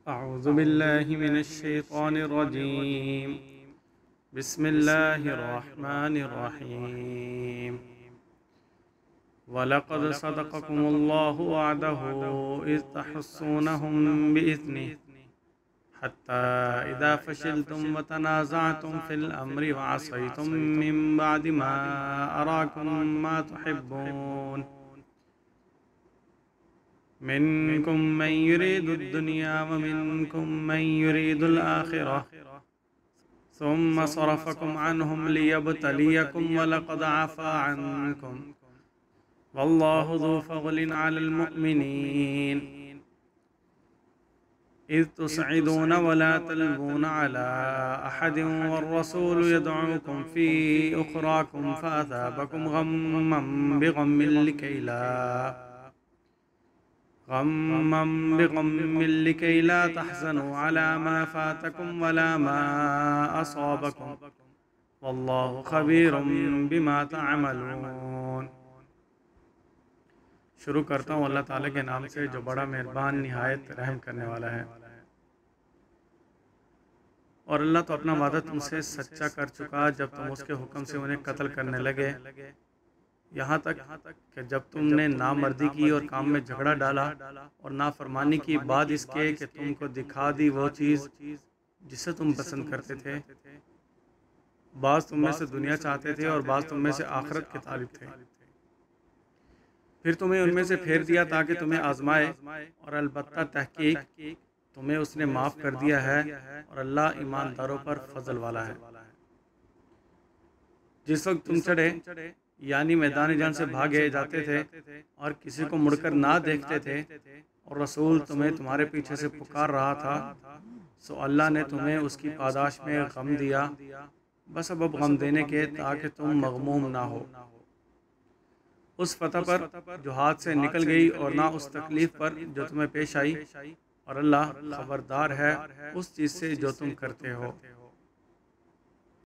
अऊज़ु बिल्लाहि मिनश्शैतानिर्रजीम। बिस्मिल्लाहिर्रहमानिर्रहीम। वलक़द सदक़कुमुल्लाहु वअदहु इज़ तहस्सूनहुम बिइज़निहि हत्ता इज़ा फ़शिलतुम व तनाज़अतुम फ़िल अम्रि व असयतुम मिन बअदि मा अराकुम मा तुहिब्बून मिनकुम मन युरीदुद दुनिया व मिनकुम मन युरीदुल आखिरह सुम्मा सरफ़कुम अन्हुम लियब्तलियकुम वलक़द अफ़ा अन्कुम वल्लाहु ज़ू फ़ज़लिन अलल मुअमिनीन इज़ तुसअदून वला तल्वून अला अहदिन वर्रसूलु यदऊकुम फ़ी उख़राकुम फ़असाबकुम गम्मन लिकै ला तहज़नू अला मा फ़ातकुम वला मा असाबकुम वल्लाहु ख़बीरुम बिमा तअमलून। शुरू करता हूँ अल्लाह ताला के नाम से जो बड़ा मेहरबान निहायत रहम करने वाला है। और अल्लाह तो अपना वादा तुमसे सच्चा कर चुका जब तुम उसके हुक्म से उन्हें कत्ल करने लगे, यहाँ तक कि जब तुमने नामर्दी की और काम में झगड़ा डाला और नाफरमानी की बाद इसके कि तुमको दिखा दी वो चीज़ जिसे तुम पसंद करते थे। बाज़ तुम में से दुनिया चाहते थे और बाज़ तुम में से आखिरत के तालिब थे। फिर तुम्हें उनमें से फेर दिया ताकि तुम्हें आजमाए, और अलबत्ता तहकीक तुम्हें उसने माफ़ कर दिया है और अल्लाह ईमानदारों पर फजल वाला है। जिस वक्त तुम चढ़े यानी मैदान जंग से भागे जाते थे और किसी को मुड़कर ना देखते थे और रसूल तुम्हें तुम्हारे पीछे से पुकार रहा था, सो अल्लाह ने तुम्हें उसकी पादाश में गम दिया, बस अब गम देने के ताकि तुम मगमूम ना हो उस फतह पर जो हाथ से निकल गई और ना उस तकलीफ पर जो तुम्हें पेश आई, और अल्लाह खबरदार है उस चीज़ से जो तुम करते हो।